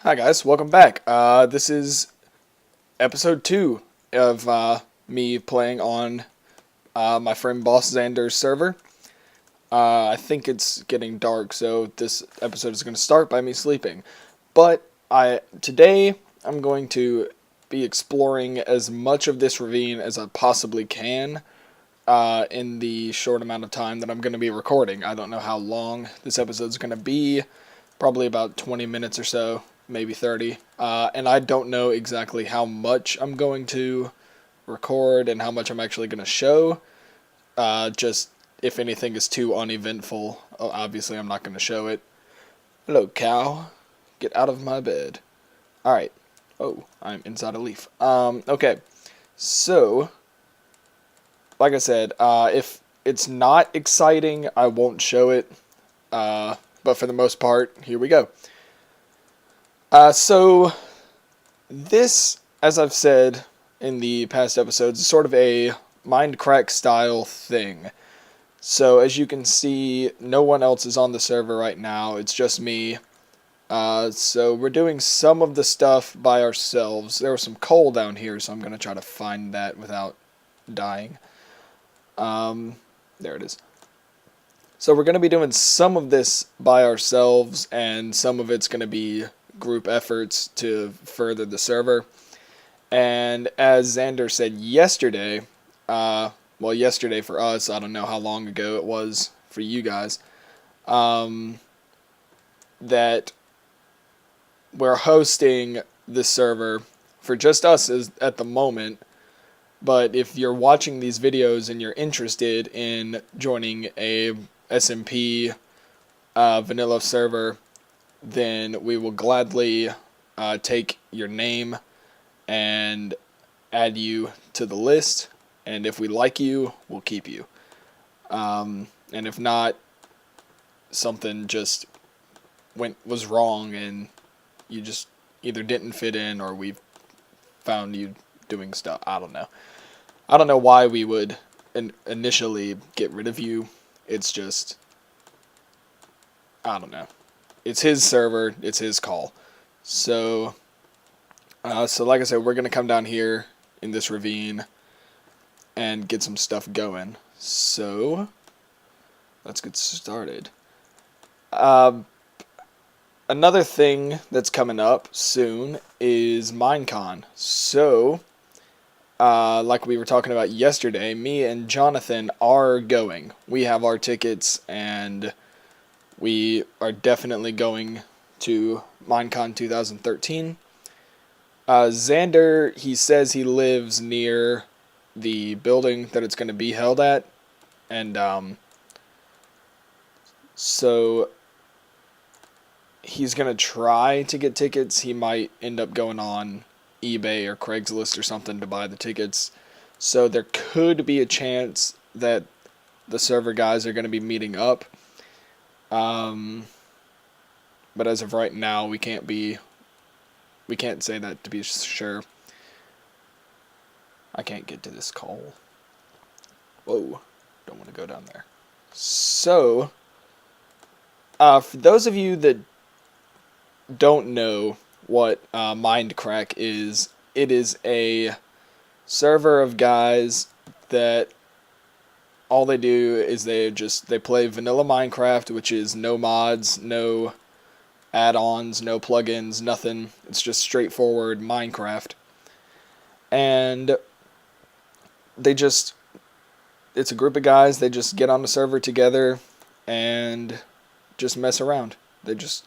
Hi guys, welcome back. This is episode 2 of me playing on my friend BossXander's server. I think it's getting dark, so this episode is going to start by me sleeping. But today I'm going to be exploring as much of this ravine as I possibly can in the short amount of time that I'm going to be recording. I don't know how long this episode is going to be, probably about 20 minutes or so. Maybe 30, and I don't know exactly how much I'm going to record and how much I'm actually going to show. Just if anything is too uneventful, obviously I'm not going to show it. Hello, cow. Get out of my bed. Alright. Oh, I'm inside a leaf. Okay. So, like I said, if it's not exciting, I won't show it. But for the most part, here we go. So, this, as I've said in the past episodes, is sort of a MindCrack style thing. So, as you can see, no one else is on the server right now, it's just me. So we're doing some of the stuff by ourselves. There was some coal down here, so I'm going to try to find that without dying. There it is. So we're going to be doing some of this by ourselves, and some of it's going to be group efforts to further the server. And as Xander said yesterday, well, yesterday for us, I don't know how long ago it was for you guys, that we're hosting this server for just us at the moment. But if you're watching these videos and you're interested in joining a SMP vanilla server, then we will gladly take your name and add you to the list, and if we like you, we'll keep you. And if not, something just was wrong and you just either didn't fit in or we found you doing stuff. I don't know. I don't know why we would initially get rid of you. It's just, I don't know. It's his server, it's his call. So like I said, we're going to come down here in this ravine and get some stuff going. So, let's get started. Another thing that's coming up soon is Minecon. So, like we were talking about yesterday, me and Jonathan are going. We have our tickets, and we are definitely going to Minecon 2013. Xander, he says he lives near the building that it's going to be held at, and so he's going to try to get tickets. He might end up going on eBay or Craigslist or something to buy the tickets. So there could be a chance that the server guys are going to be meeting up. But as of right now, we can't say that to be sure. I can't get to this coal. Whoa, don't want to go down there. So, for those of you that don't know what MindCrack is, it is a server of guys that all they do is they play vanilla Minecraft, which is no mods, no add-ons, no plugins, nothing. It's just straightforward Minecraft. And it's a group of guys, they just get on the server together and just mess around. They just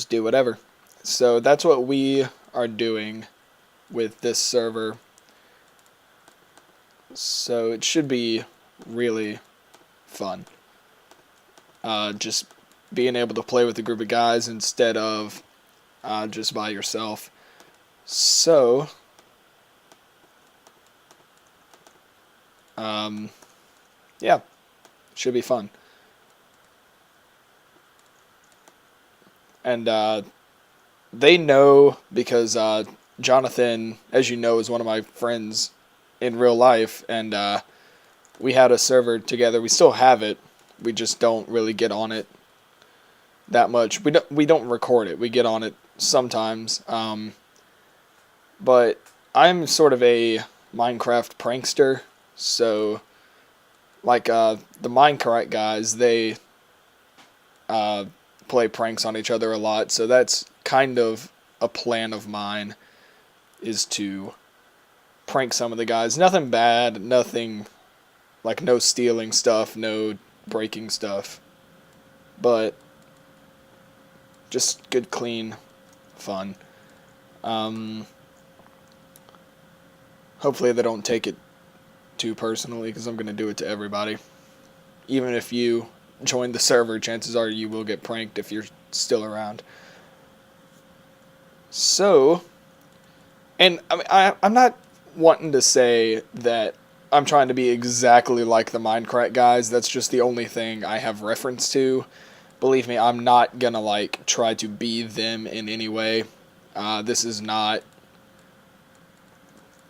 do whatever. So that's what we are doing with this server. So it should be really fun. Just being able to play with a group of guys instead of just by yourself. So, yeah, should be fun. And they know because Jonathan, as you know, is one of my friends in real life, and we had a server together. We still have it. We just don't really get on it that much. We don't record it. We get on it sometimes. But I'm sort of a Minecraft prankster, so like the MindCrack guys, they play pranks on each other a lot, so that's kind of a plan of mine, is to prank some of the guys. Nothing bad, nothing, like no stealing stuff, no breaking stuff, but just good, clean fun. Hopefully they don't take it too personally, because I'm going to do it to everybody. Even if you join the server, chances are you will get pranked if you're still around. So, and I mean, I'm not wanting to say that I'm trying to be exactly like the MindCrack guys. That's just the only thing I have reference to. Believe me, I'm not gonna like try to be them in any way. This is not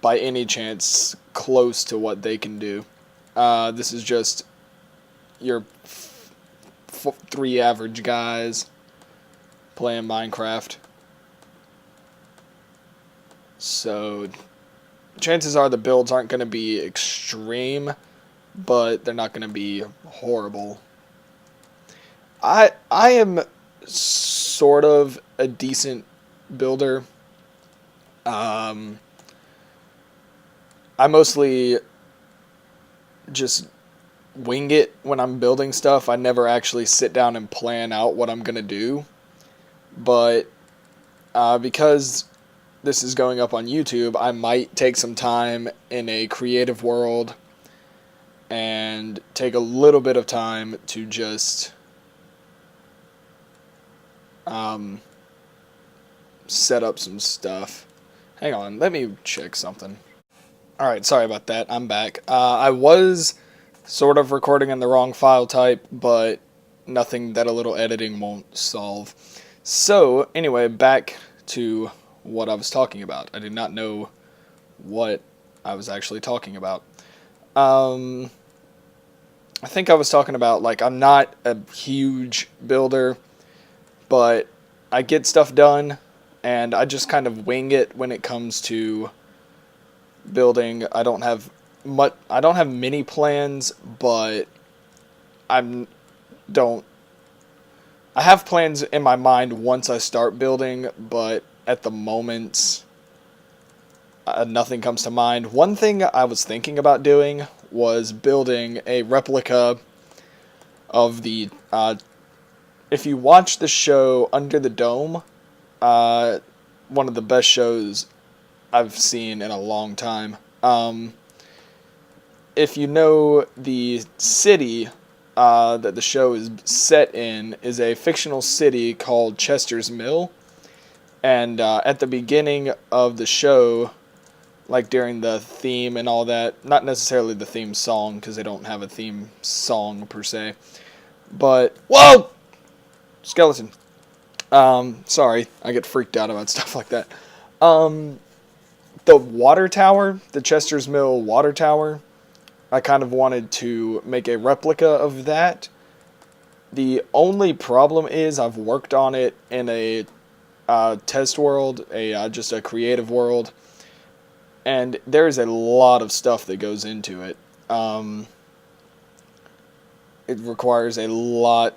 by any chance close to what they can do. This is just your three average guys playing Minecraft. So chances are the builds aren't going to be extreme, but they're not going to be horrible. I am sort of a decent builder. I mostly just wing it when I'm building stuff. I never actually sit down and plan out what I'm going to do. But because this is going up on YouTube, I might take some time in a creative world and take a little bit of time to just set up some stuff. Hang on, let me check something. Alright, sorry about that, I'm back. I was sort of recording in the wrong file type, but nothing that a little editing won't solve. So, anyway, back to what I was talking about. I did not know what I was actually talking about. I think I was talking about, like, I'm not a huge builder, but I get stuff done, and I just kind of wing it when it comes to building. I don't have many plans, but I have plans in my mind once I start building, but at the moment, nothing comes to mind. One thing I was thinking about doing was building a replica of the, if you watch the show Under the Dome, one of the best shows I've seen in a long time. If you know, the city that the show is set in is a fictional city called Chester's Mill. And at the beginning of the show, like during the theme and all that, not necessarily the theme song, because they don't have a theme song per se, but, whoa! Skeleton. Sorry, I get freaked out about stuff like that. The water tower, the Chester's Mill water tower, I kind of wanted to make a replica of that. The only problem is I've worked on it in a test world, just a creative world, and there's a lot of stuff that goes into it. It requires a lot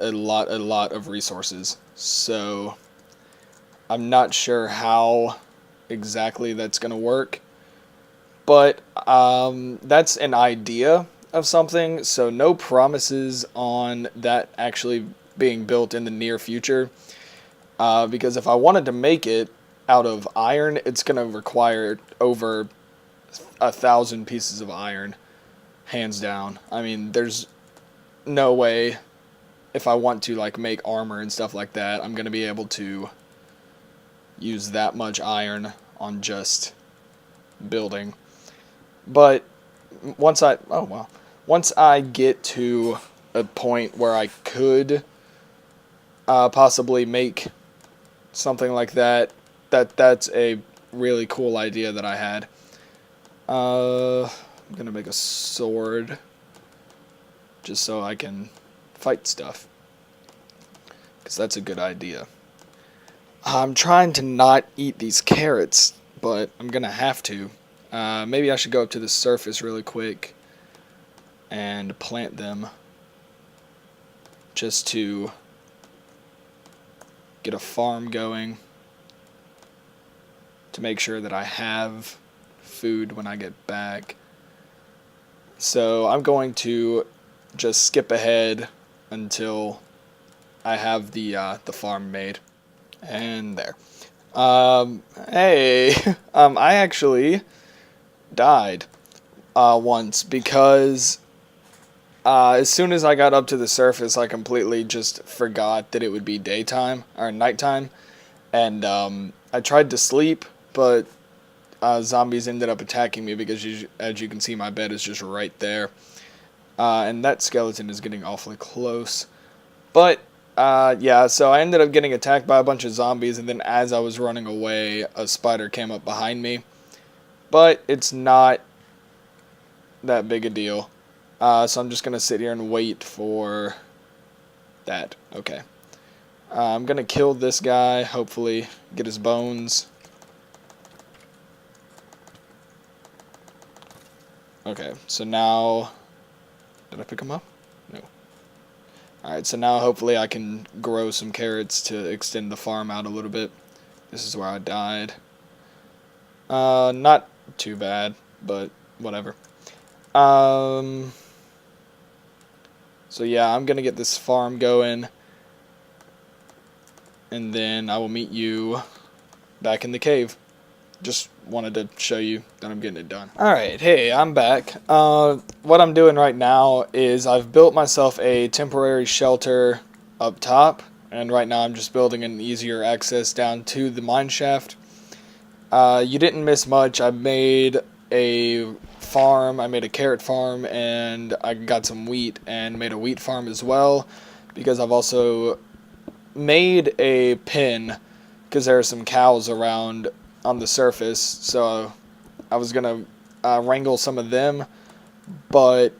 of resources, so I'm not sure how exactly that's going to work, but that's an idea of something, so no promises on that actually being built in the near future. Because if I wanted to make it out of iron, it's going to require over 1,000 pieces of iron, hands down. I mean, there's no way, if I want to like make armor and stuff like that, I'm going to be able to use that much iron on just building. But once I get to a point where I could possibly make something like that's a really cool idea that I had. I'm gonna make a sword just so I can fight stuff, because that's a good idea. I'm trying to not eat these carrots, but I'm going to have to. Maybe I should go up to the surface really quick and plant them just to get a farm going to make sure that I have food when I get back. So I'm going to just skip ahead until I have the farm made. And there. Hey, I actually died once because as soon as I got up to the surface, I completely just forgot that it would be daytime or nighttime, and I tried to sleep, but zombies ended up attacking me because, as you can see, my bed is just right there, and that skeleton is getting awfully close. But yeah, so I ended up getting attacked by a bunch of zombies, and then as I was running away, a spider came up behind me. But it's not that big a deal. So I'm just going to sit here and wait for that. Okay. I'm going to kill this guy, hopefully get his bones. Okay, so now... Did I pick him up? No. Alright, so now hopefully I can grow some carrots to extend the farm out a little bit. This is where I died. Not too bad, but whatever. So yeah, I'm gonna get this farm going, and then I will meet you back in the cave. Just wanted to show you that I'm getting it done. Alright, hey, I'm back. What I'm doing right now is I've built myself a temporary shelter up top, and right now I'm just building an easier access down to the mine shaft. You didn't miss much. I made a farm, I made a carrot farm, and I got some wheat and made a wheat farm as well, because I've also made a pen because there are some cows around on the surface, so I was gonna wrangle some of them, but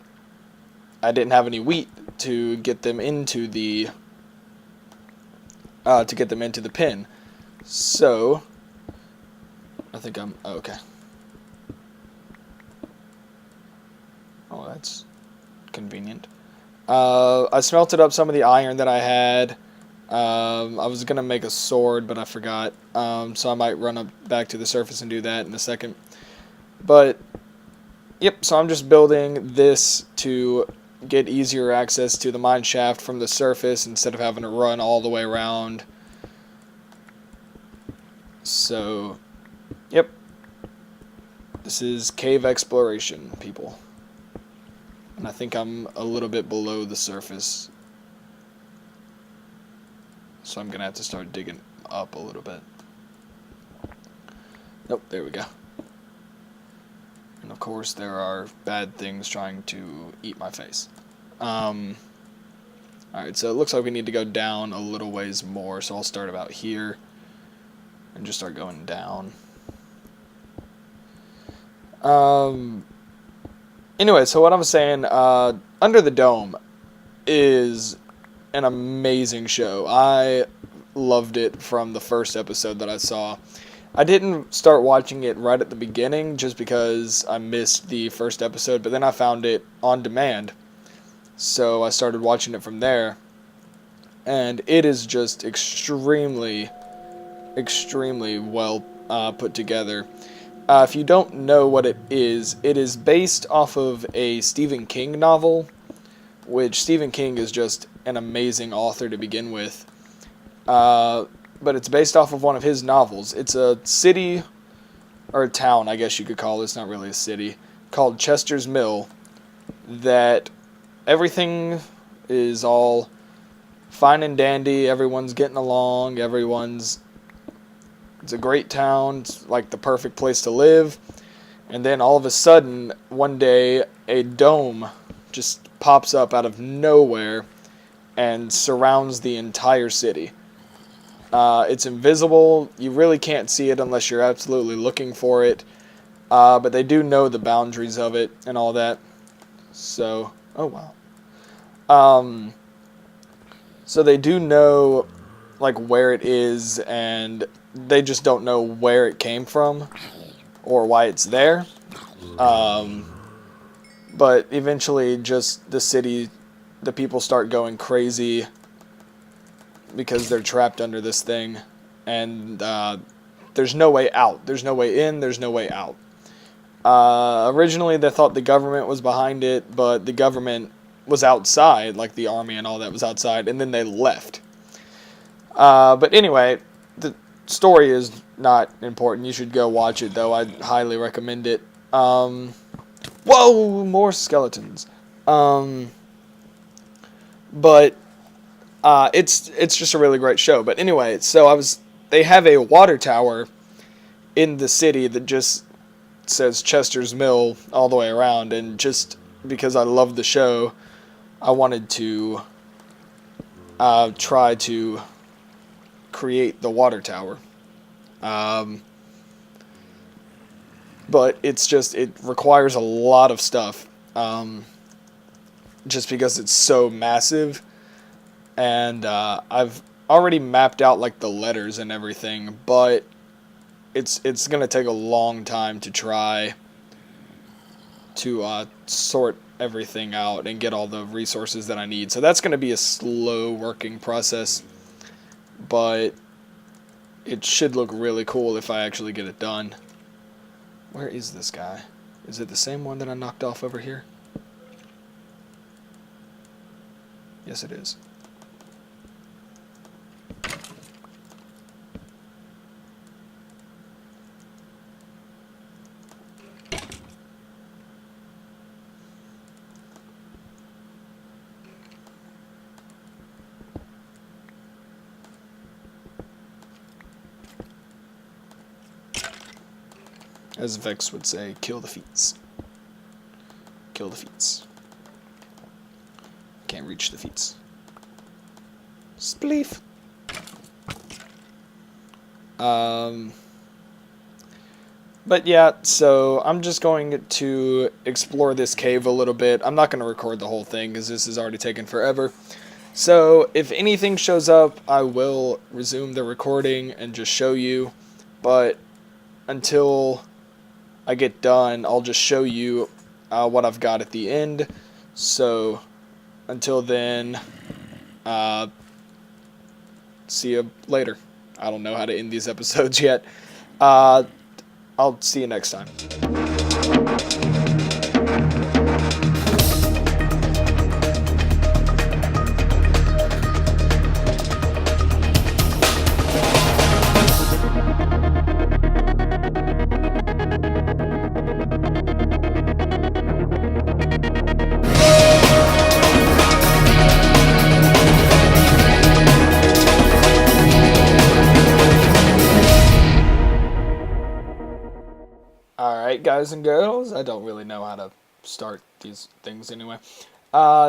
I didn't have any wheat to get them into the pen. So I think I'm okay. Oh, that's convenient. I smelted up some of the iron that I had. I was going to make a sword, but I forgot. So I might run up back to the surface and do that in a second. But, yep, so I'm just building this to get easier access to the mine shaft from the surface instead of having to run all the way around. So, yep. This is cave exploration, people. And I think I'm a little bit below the surface. So I'm going to have to start digging up a little bit. Nope, there we go. And of course there are bad things trying to eat my face. Alright, so it looks like we need to go down a little ways more, so I'll start about here and just start going down. Anyway, so what I'm saying, Under the Dome is an amazing show. I loved it from the first episode that I saw. I didn't start watching it right at the beginning just because I missed the first episode, but then I found it on demand. So I started watching it from there. And it is just extremely well put together. If you don't know what it is based off of a Stephen King novel, which Stephen King is just an amazing author to begin with. But it's based off of one of his novels. It's a city, or a town, I guess you could call it. It's not really a city, called Chester's Mill, that everything is all fine and dandy. Everyone's getting along. It's a great town. It's like the perfect place to live. And then all of a sudden, one day, a dome just pops up out of nowhere and surrounds the entire city. It's invisible. You really can't see it unless you're absolutely looking for it. But they do know the boundaries of it and all that. So, oh wow. So they do know like where it is, and they just don't know where it came from or why it's there. But eventually just the people start going crazy because they're trapped under this thing, and there's no way out. There's no way in, there's no way out. Originally they thought the government was behind it, but the government was outside, like the army and all that was outside, and then they left. But anyway, the story is not important. You should go watch it, though. I'd highly recommend it. Whoa, more skeletons. But it's just a really great show. But anyway, so they have a water tower in the city that just says Chester's Mill all the way around, and just because I love the show, I wanted to try to create the water tower. But it requires a lot of stuff, just because it's so massive, and I've already mapped out like the letters and everything, but it's gonna take a long time to try to sort everything out and get all the resources that I need. So that's gonna be a slow working process, but it should look really cool if I actually get it done. Where is this guy? Is it the same one that I knocked off over here? Yes, it is. As Vex would say, kill the feats. Kill the feats. Can't reach the feats. Spleef. But yeah, so I'm just going to explore this cave a little bit. I'm not going to record the whole thing because this is already taken forever. So if anything shows up, I will resume the recording and just show you. But until I get done, I'll just show you what I've got at the end. So until then, see you later. I don't know how to end these episodes yet. I'll see you next time. Alright, guys and girls, I don't really know how to start these things anyway.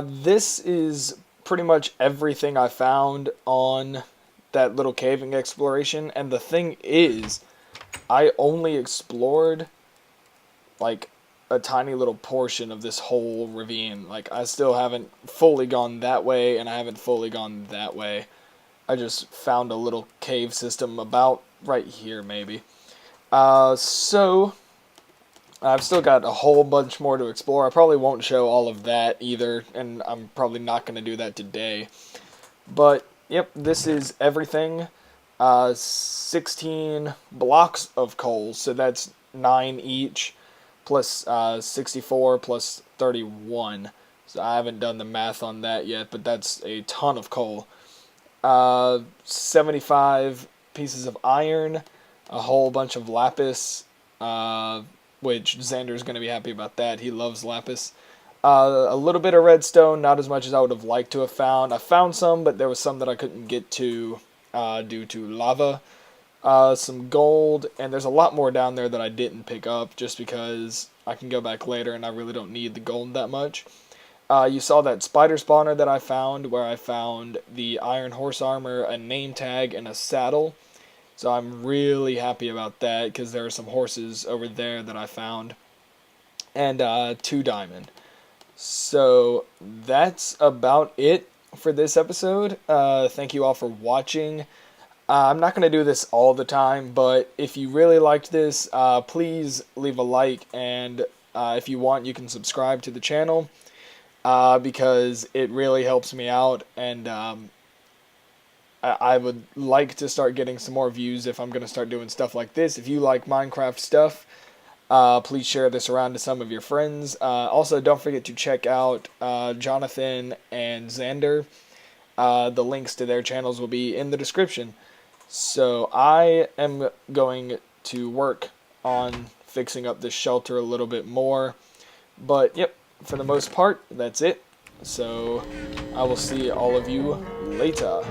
This is pretty much everything I found on that little caving exploration, and the thing is, I only explored like a tiny little portion of this whole ravine. Like, I still haven't fully gone that way, and I haven't fully gone that way. I just found a little cave system about right here, maybe. So I've still got a whole bunch more to explore. I probably won't show all of that either, and I'm probably not going to do that today. But, yep, this is everything. 16 blocks of coal, so that's 9 each, plus 64 plus 31. So I haven't done the math on that yet, but that's a ton of coal. 75 pieces of iron, a whole bunch of lapis, which Xander's going to be happy about that. He loves lapis. A little bit of redstone, not as much as I would have liked to have found. I found some, but there was some that I couldn't get to due to lava. Some gold, and there's a lot more down there that I didn't pick up just because I can go back later and I really don't need the gold that much. You saw that spider spawner that I found, where I found the iron horse armor, a name tag, and a saddle. So I'm really happy about that, because there are some horses over there that I found. And 2 diamond. So that's about it. for this episode. Thank you all for watching. I'm not going to do this all the time, but if you really liked this, please leave a like, and if you want, you can subscribe to the channel, because it really helps me out, and I would like to start getting some more views if I'm going to start doing stuff like this. If you like Minecraft stuff, please share this around to some of your friends. Also, don't forget to check out Jonathan and Xander. The links to their channels will be in the description. So I am going to work on fixing up this shelter a little bit more. But yep, for the most part, that's it. So I will see all of you later.